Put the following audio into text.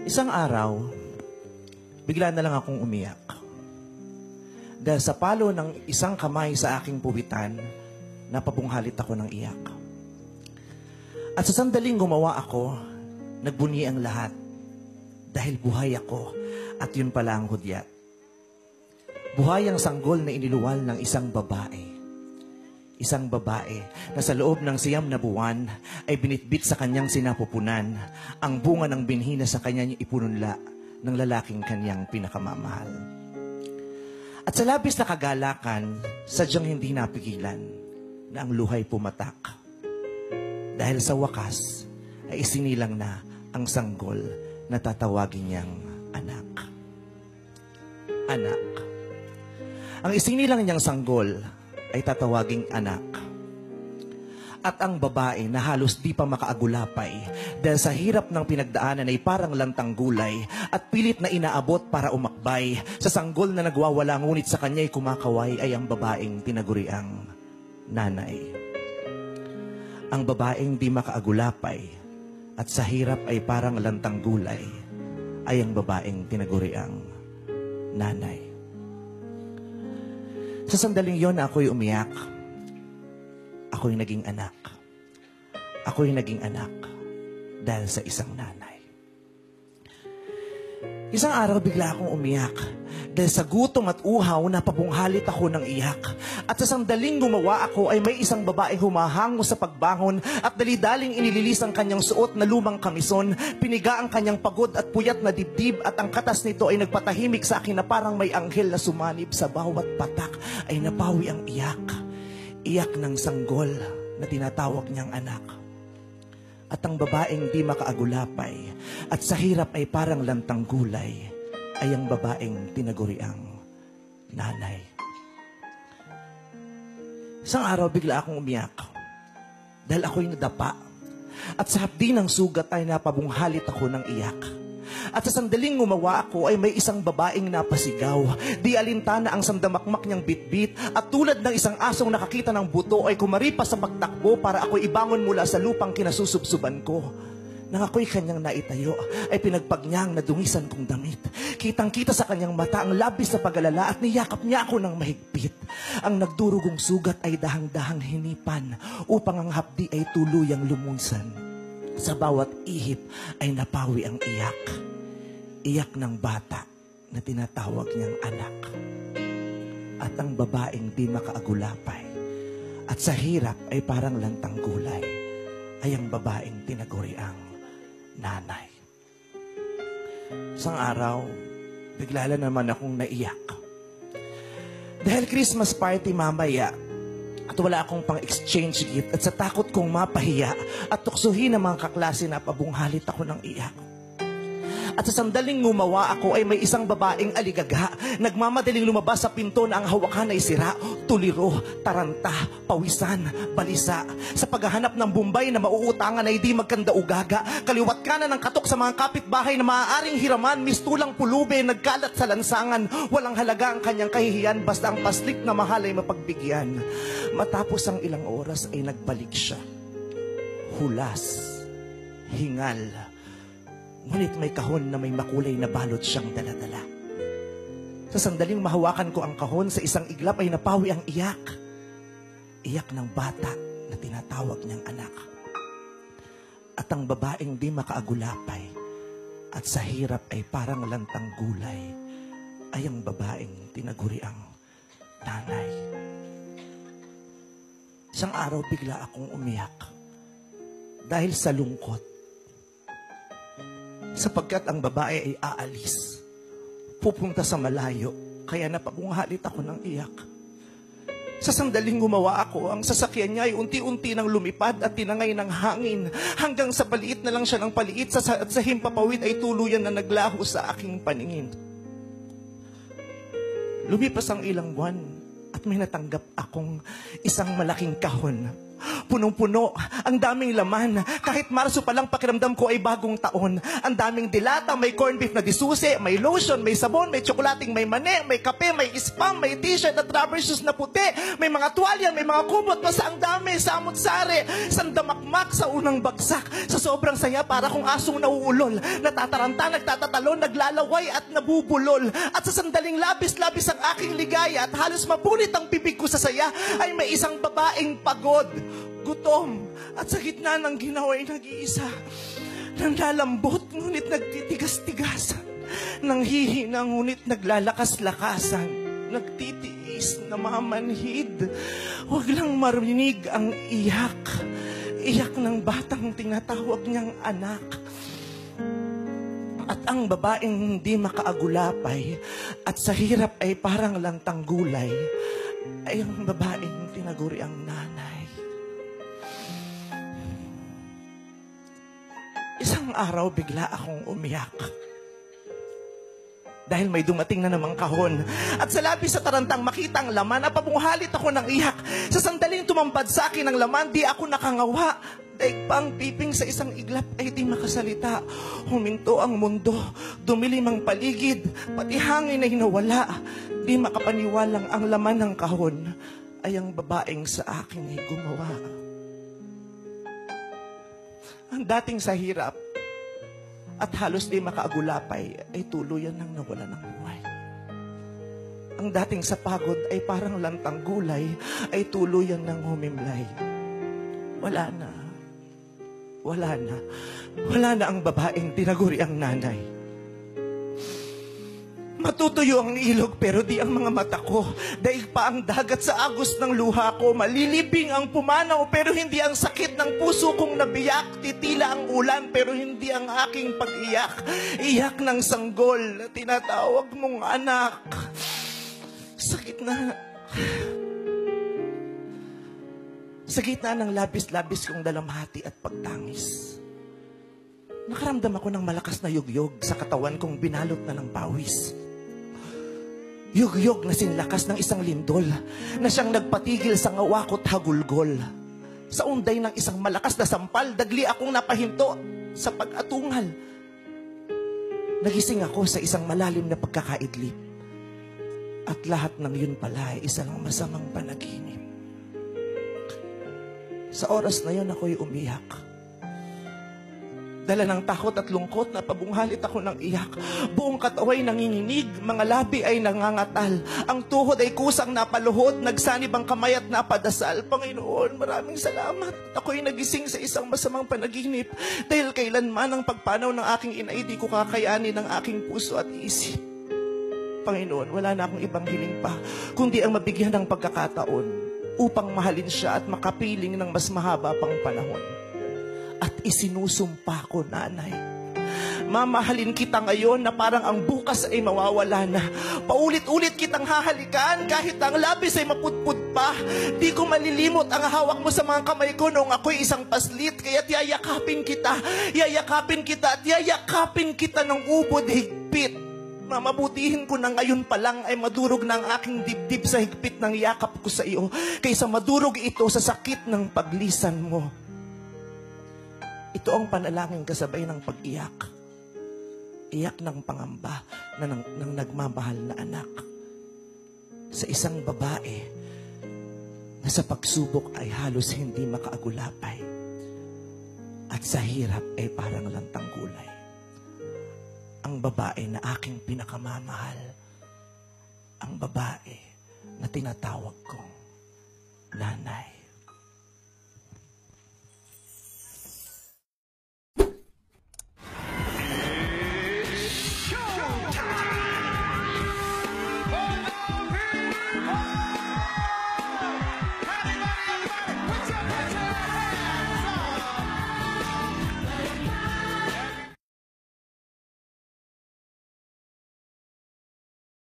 Isang araw, bigla na lang akong umiyak. Dahil sa palo ng isang kamay sa aking puwitan, napabunghalit ako ng iyak. At sa sandaling gumawa ako, nagbunyi ang lahat. Dahil buhay ako at yun pala ang hudyat. Buhay ang sanggol na iniluwal ng isang babae. Isang babae na sa loob ng 9 na buwan ay binitbit sa kanyang sinapupunan ang bunga ng binhi na sa kanya ipununla ng lalaking kanyang pinakamamahal. At sa labis na kagalakan, sadyang hindi napigilan na ang luhay pumatak. Dahil sa wakas ay isinilang na ang sanggol na tatawagin niyang anak. Anak. Ang isinilang niyang sanggol ay tatawaging anak. At ang babae na halos di pa makaagulapay dahil sa hirap ng pinagdaanan ay parang lantang gulay at pilit na inaabot para umakbay sa sanggol na nagwawala ngunit sa kanya'y kumakaway ay ang babaeng tinaguriang nanay. Ang babaeng di makaagulapay at sa hirap ay parang lantang gulay ay ang babaeng tinaguriang nanay. Sa sandaling yon ako'y umiyak. Ako'y naging anak. Ako'y naging anak dahil sa isang nanay. Isang araw bigla akong umiyak dahil sa gutom at uhaw napabunghalit ako ng iyak. At sa sandaling gumawa ako ay may isang babaeng humahango sa pagbangon at dali-daling inililis ang kanyang suot na lumang kamison, piniga ang kanyang pagod at puyat na dibdib at ang katas nito ay nagpatahimik sa akin na parang may anghel na sumanib sa bawat patak ay napawi ang iyak. Iyak ng sanggol na tinatawag niyang anak. At ang babaeng di makaagulapay at sa hirap ay parang lantang gulay ay ang babaeng tinaguriang nanay. Isang araw bigla akong umiyak dahil ako'y nadapa at sa hapdi ng sugat ay napabunghalit ako ng iyak. At sa sandaling gumawa ako ay may isang babaeng napasigaw. Di alintana ang sandamakmak niyang bitbit at tulad ng isang asong nakakita ng buto ay kumaripas sa pagtakbo para ako'y ibangon mula sa lupang kinasusubsuban ko. Nang ako'y kanyang naitayo, ay pinagpag niya ang nadungisan kong damit. Kitang-kita sa kanyang mata ang labis na pag-alala at niyakap niya ako ng mahigpit. Ang nagdurugong sugat ay dahang-dahang hinipan upang ang hapdi ay tuluyang lumunsan. Sa bawat ihip ay napawi ang iyak. Iyak ng bata na tinatawag niyang anak. At ang babaeng di makaagulapay at sa hirap ay parang lantang gulay ay ang babaeng tinaguriang nanay. Isang araw, bigla naman akong naiyak. Dahil Christmas party mamaya, at wala akong pang-exchange gift at sa takot kong mapahiya at tuksuhin ng mga kaklase na pabunghalit ako ng iyak. At sa sandaling gumawa ako ay may isang babaeng aligaga. Nagmamadaling lumabas sa pinto na ang hawakan ay sira, tuliro, taranta, pawisan, balisa. Sa paghahanap ng Bombay na mauutangan ay di magkandaugaga. Kaliwat kanan ng katok sa mga kapitbahay na maaaring hiraman, mistulang pulube, nagkalat sa lansangan. Walang halaga ang kanyang kahihiyan, basta ang paslik na mahal ay mapagbigyan. Matapos ang ilang oras ay nagbalik siya. Hulas, hingal, ngunit may kahon na may makulay na balot siyang daladala. Sa sandaling mahawakan ko ang kahon, sa isang iglap ay napawi ang iyak. Iyak ng bata na tinatawag niyang anak. At ang babaeng di makaagulapay at sa hirap ay parang lantang gulay ay ang babaeng tinaguriang nanay. Isang araw bigla akong umiyak dahil sa lungkot. Sapagkat ang babae ay aalis. Pupunta sa malayo. Kaya napabunghalit ako ng iyak. Sa sandaling gumawa ako, ang sasakyan niya ay unti-unti nang lumipad at tinangay ng hangin. Hanggang sa paliit na lang siya ng paliit at sa himpapawid ay tuluyan na naglaho sa aking paningin. Lumipas ang ilang buwan at may natanggap akong isang malaking kahon Punong-puno, ang daming laman. Kahit Marso pa lang pakiramdam ko ay bagong taon. Ang daming dilata, may corned beef na disuse, may lotion, may sabon, may tsokolating, may mani, may kape, may spam, may t-shirt at rubber shoes na puti. May mga tuwalya, may mga kumot, basta ang dami, samot-sari, sandamakmak sa unang bagsak. Sa sobrang saya, para kung asong nauulol, natataranta, nagtatatalon, naglalaway at nabubulol. At sa sandaling labis-labis ang aking ligaya at halos mapunit ang bibig ko sa saya, ay may isang babaeng pagod, gutom, at sa gitna ng ginawa ay nag-iisa. Nanlalambot, ngunit nagtitigas-tigasan. Nanghihina, ngunit naglalakas-lakasan. Nagtitiis, namamanhid. Huwag lang marinig ang iyak. Iyak ng batang tinatawag niyang anak. At ang babaeng hindi makaagulapay at sa hirap ay parang lantang gulay, ay ang babaeng tinaguri ang nanay. Isang araw bigla akong umiyak. Dahil may dumating na namang kahon. At sa labis sa tarantang makita ang laman, napamunghalit ako ng iyak. Sa sandaling tumambad sa akin ang laman, di ako nakangawa. Daig pa ang piping sa isang iglap ay di makasalita. Huminto ang mundo, dumilim ang paligid, pati hangin ay nawala. Di makapaniwalang ang laman ng kahon ay ang babaeng sa akin ay gumawa. Ang dating sa hirap at halos di makaagulapay ay tuluyan nang nawala ng buhay. Ang dating sa pagod ay parang lantang gulay ay tuluyan nang humimlay. Wala na. Wala na. Wala na ang babaeng tinaguri ang nanay. Matutuyo ang ilog pero di ang mga mata ko. Daig pa ang dagat sa agos ng luha ko. Malilibing ang pumanaw pero hindi ang sakit ng puso kong nabiyak. Titila ang ulan pero hindi ang aking pag-iyak. Iyak ng sanggol na tinatawag mong anak. Sa gitna ng labis-labis kong dalamhati at pagtangis, nakaramdam ako ng malakas na yugyog sa katawan kong binalot na ng pawis. Yugyog na sinlakas ng isang lindol na siyang nagpatigil sa ngawakot hagulgol. Sa unday ng isang malakas na sampal, dagli akong napahinto sa pag-atungal. Nagising ako sa isang malalim na pagkakaidlip. At lahat ng yun pala ay isang masamang panaginip. Sa oras na yun ako'y umiyak. Dala ng takot at lungkot na pabunghalit ako ng iyak. Buong kataway nanginginig, mga labi ay nangangatal. Ang tuhod ay kusang napaluhod, nagsanib ang kamay at napadasal. Panginoon, maraming salamat. Ako'y nagising sa isang masamang panaginip. Dahil kailanman ang pagpanaw ng aking inay, di ko kakayanin ng aking puso at isip. Panginoon, wala na akong ibang hiling pa, kundi ang mabigyan ng pagkakataon upang mahalin siya at makapiling ng mas mahaba pang panahon. At isinusumpa ko, nanay, mamahalin kita ngayon na parang ang bukas ay mawawala na. Paulit-ulit kitang hahalikan kahit ang labis ay mapudpud pa. Di ko malilimot ang hawak mo sa mga kamay ko noong ako'y isang paslit. Kaya't yayakapin kita at yayakapin kita ng ubod higpit. Mamabutihin ko na ngayon pa lang ay madurog na ang aking dibdib sa higpit ng yakap ko sa iyo, kaysa madurog ito sa sakit ng paglisan mo. Ito ang panalangin kasabay ng pag-iyak. Iyak ng pangamba ng nagmamahal na anak. Sa isang babae na sa pagsubok ay halos hindi makaagulapay. At sa hirap ay parang lantang gulay. Ang babae na aking pinakamamahal. Ang babae na tinatawag kong nanay.